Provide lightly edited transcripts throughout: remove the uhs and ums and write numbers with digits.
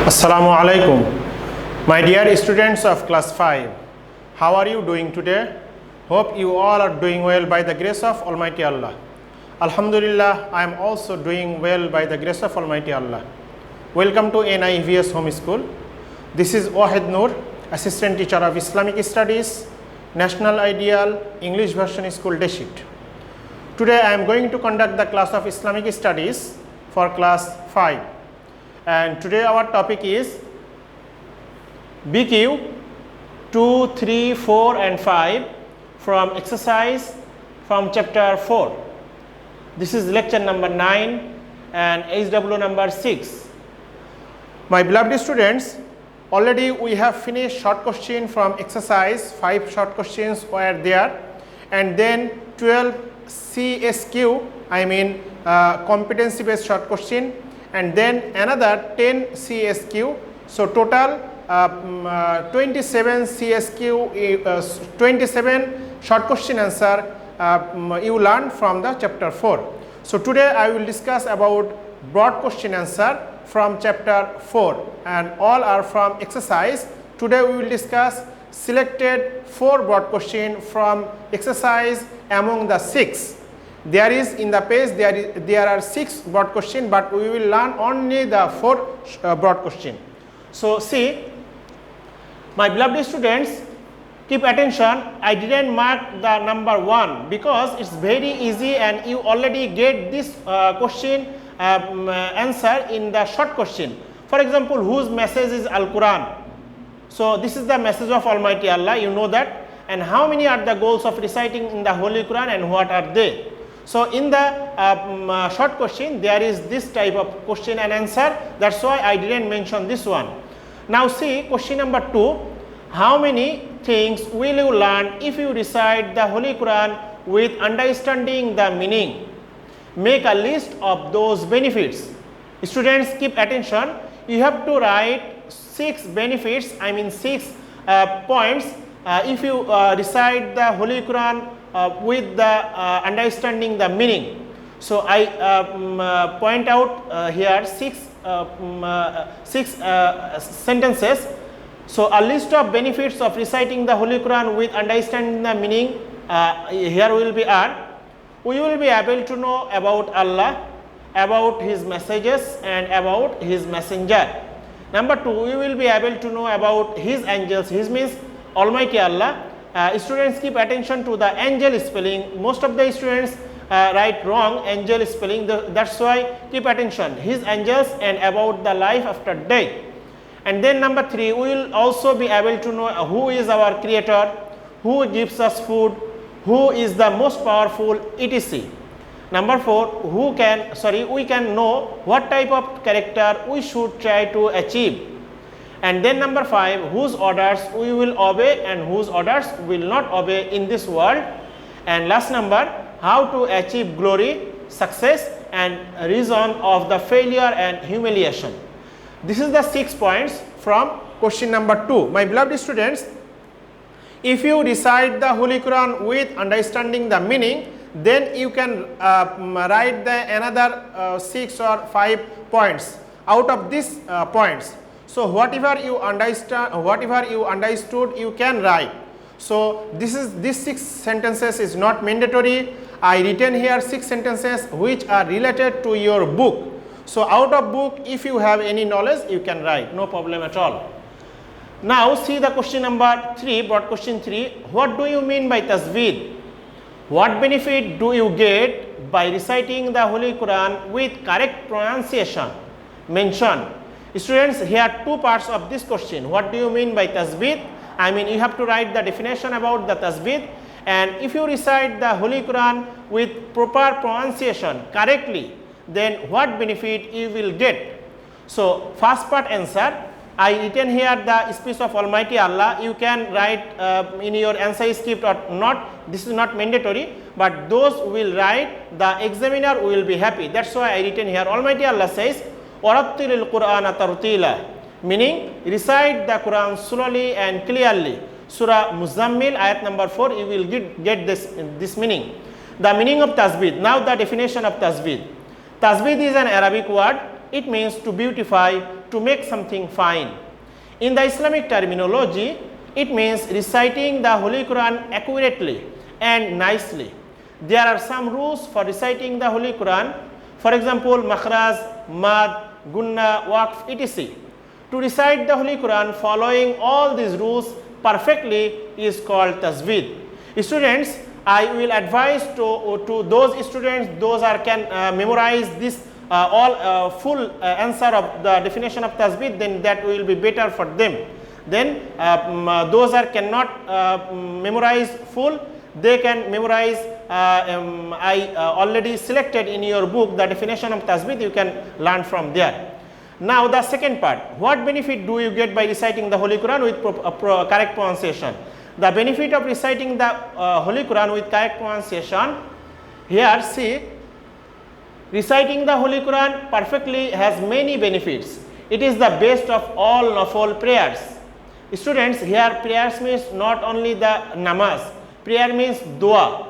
Assalamu alaikum. My dear students of class 5, how are you doing today? Hope you all are doing well by the grace of Almighty Allah. Alhamdulillah, I am also doing well by the grace of Almighty Allah. Welcome to NIVS Home School. This is Wahid Noor, Assistant Teacher of Islamic Studies, National Ideal English Version School District. Today I am going to conduct the class of Islamic Studies for class 5. And today our topic is BQ 2, 3, 4 and 5 from exercise from chapter 4. This is lecture number 9 and HW number 6. My beloved students, already we have finished short question from exercise. 5 short questions were there, and then 12 CSQ, I mean competency based short question, and then another 10 CSQ. So total 27 CSQ, 27 short question answer you learned from the chapter 4. So today I will discuss about broad question answer from chapter 4, and all are from exercise. Today we will discuss selected 4 broad question from exercise among the 6. There is in the page there are 6 broad question, but we will learn only the 4 broad question. So see, my beloved students, keep attention. I didn't mark the number 1 because it's very easy and you already get this question answer in the short question. For example, whose message is Al-Quran? So this is the message of Almighty Allah, you know that. And how many are the goals of reciting in the Holy Quran and what are they? So in the short question there is this type of question and answer, that's why I didn't mention this one. Now see question number 2, how many things will you learn if you recite the Holy Quran with understanding the meaning? Make a list of those benefits. Students, keep attention, you have to write 6 benefits, I mean 6 points if you recite the Holy Quran with the understanding the meaning. So I point out here 6 sentences. So a list of benefits of reciting the Holy Quran with understanding the meaning, here will be are: we will be able to know about Allah, about His messages and about His messenger. Number 2, we will be able to know about His angels. His means Almighty Allah. Students, keep attention to the angel spelling. Most of the students write wrong angel spelling, that's why keep attention. His angels and about the life after death. And then number 3, we will also be able to know who is our creator, who gives us food, who is the most powerful, etc. Number 4, we can know what type of character we should try to achieve. And then number 5, whose orders we will obey and whose orders will not obey in this world. And last number, how to achieve glory, success and reason of the failure and humiliation. This is the 6 points from question number 2. My beloved students, if you recite the Holy Quran with understanding the meaning, then you can write the another 6 or 5 points out of these points. So whatever you understood, you can write. So this 6 sentences is not mandatory. I written here 6 sentences which are related to your book. So out of book, if you have any knowledge, you can write, no problem at all. Now see the question number 3, broad question 3. What do you mean by tasweed? What benefit do you get by reciting the Holy Quran with correct pronunciation? Mention. Students, here 2 parts of this question. What do you mean by tasweed? I mean, you have to write the definition about the tasweed, and if you recite the Holy Quran with proper pronunciation correctly, then what benefit you will get. So first part answer, I written here the speech of Almighty Allah. You can write in your answer script or not. This is not mandatory, but those who will write, the examiner will be happy. That's why I written here. Almighty Allah says, وَرَتِّلِ الْقُرْآنَ تَرْتِيلًا, meaning recite the Quran slowly and clearly. Surah Muzammil ayat number 4, you will get this meaning. The meaning of tasweed. Now the definition of tasweed. Tasweed is an Arabic word. It means to beautify, to make something fine. In the Islamic terminology, it means reciting the Holy Quran accurately and nicely. There are some rules for reciting the Holy Quran. For example, makhraj, mad, gunna, waqf, etc. To recite the Holy Quran following all these rules perfectly is called tajweed. Students, I will advise to those students, those are can memorize this full answer of the definition of tajweed, then that will be better for them. Then those are cannot memorize full, they can memorize. I already selected in your book the definition of tajweed, you can learn from there. Now the second part, what benefit do you get by reciting the Holy Quran with correct pronunciation? The benefit of reciting the Holy Quran with correct pronunciation, here see, reciting the Holy Quran perfectly has many benefits. It is the best of all nafil prayers. Students, here prayers means not only the namaz, prayer means dua.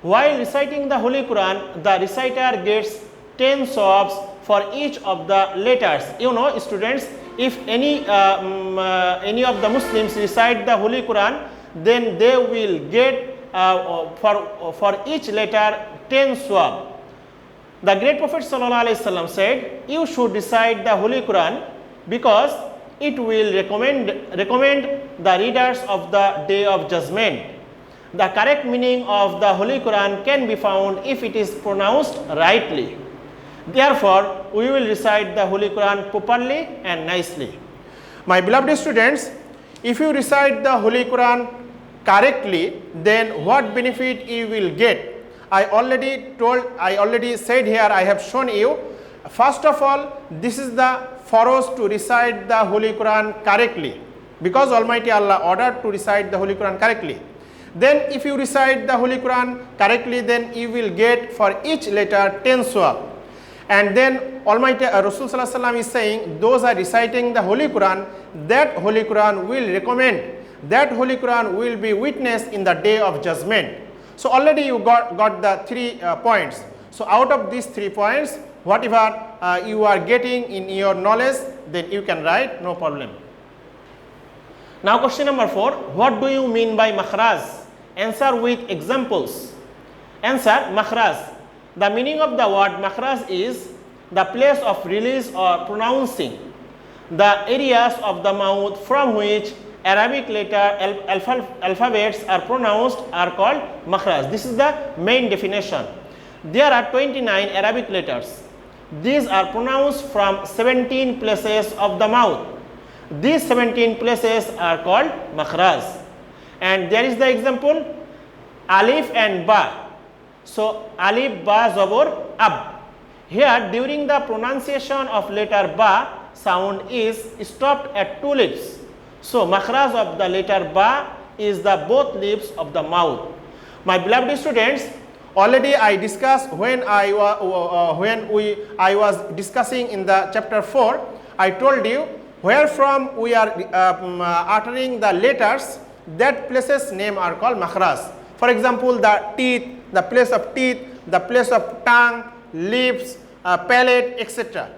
While reciting the Holy Quran, the reciter gets 10 sawabs for each of the letters. You know, students, if any of the Muslims recite the Holy Quran, then they will get for each letter 10 sawab. The great Prophet ﷺ said, you should recite the Holy Quran because it will recommend the readers of the day of judgment. The correct meaning of the Holy Quran can be found if it is pronounced rightly. Therefore, we will recite the Holy Quran properly and nicely. My beloved students, if you recite the Holy Quran correctly, then what benefit you will get? I already said here, I have shown you. First of all, this is for us to recite the Holy Quran correctly, because Almighty Allah ordered to recite the Holy Quran correctly. Then if you recite the Holy Quran correctly, then you will get for each letter 10 sawab. And then Almighty Rasul Sallallahu Alaihi Wasallam is saying, those are reciting the Holy Quran, that Holy Quran will recommend, that Holy Quran will be witnessed in the day of judgment. So already you got the 3 points. So out of these 3 points, whatever you are getting in your knowledge, then you can write, no problem. Now question number 4, what do you mean by makhraj? Answer with examples. Answer, makhraj. The meaning of the word makhraj is the place of release or pronouncing. The areas of the mouth from which Arabic letter alphabets are pronounced are called makhraj. This is the main definition. There are 29 Arabic letters. These are pronounced from 17 places of the mouth. These 17 places are called makhraj. And there is the example, alif and ba. So alif, ba, zabur, ab. Here during the pronunciation of letter ba, sound is stopped at 2 lips. So makhraj of the letter ba is the both lips of the mouth. My beloved students, already I discussed when I was discussing in the chapter 4, I told you where from we are uttering the letters, that places name are called makhraj. For example, the teeth, the place of teeth, the place of tongue, lips, palate, etc.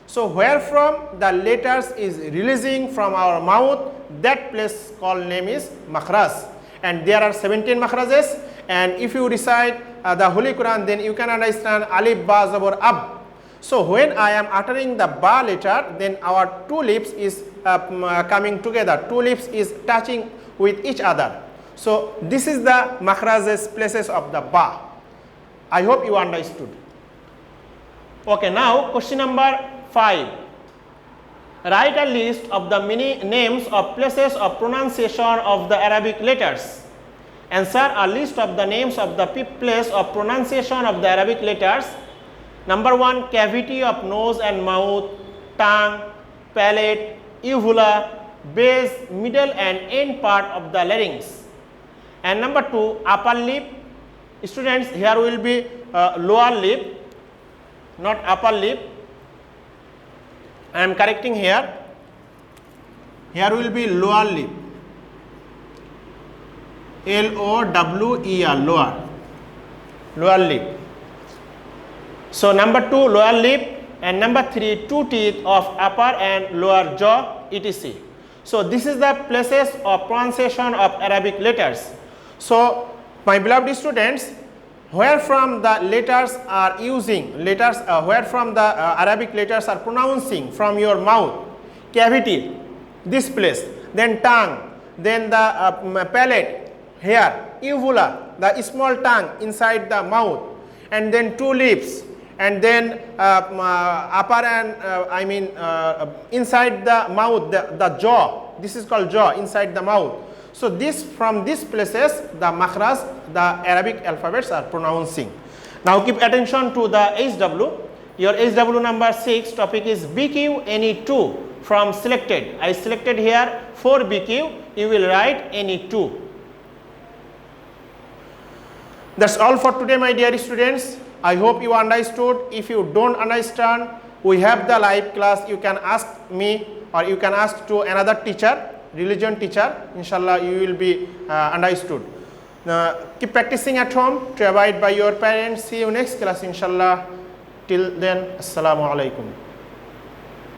So where from the letters is releasing from our mouth, that place called name is makhraj. And there are 17 makhrajes, and if you recite the Holy Quran, then you can understand alif, ba, zabur, ab. So when I am uttering the ba letter, then our 2 lips is coming together, 2 lips is touching with each other. So this is the makhrajes, places of the ba. I hope you understood. Okay, now question number 5. Write a list of the many names of places of pronunciation of the Arabic letters. Answer, a list of the names of the place of pronunciation of the Arabic letters. Number 1, cavity of nose and mouth, tongue, palate, uvula, base, middle and end part of the larynx. And number 2, upper lip. Students, here will be lower lip, not upper lip. I am correcting here. Here will be lower lip. L-O-W-E-R, lower lip. So number 2, lower lip. and number 3 2 teeth of upper and lower jaw etc. So this is the places of pronunciation of Arabic letters. So my beloved students, where from the letters are using letters, where from the Arabic letters are pronouncing from your mouth cavity, this place, then tongue, then the palate, here, uvula, the small tongue inside the mouth, and then two lips, and then upper and inside the mouth, the jaw, this is called jaw, inside the mouth. So this, from these places, the makhraj, the Arabic alphabets are pronouncing. Now keep attention to the HW. Your HW number 6 topic is BQ any 2 from selected. I selected here 4 BQ, you will write any 2. That's all for today, my dear students. I hope you understood. If you don't understand, we have the live class. You can ask me or you can ask to another teacher, religion teacher. Inshallah, you will be understood. Keep practicing at home to abide by your parents. See you next class, inshallah. Till then, assalamu alaikum.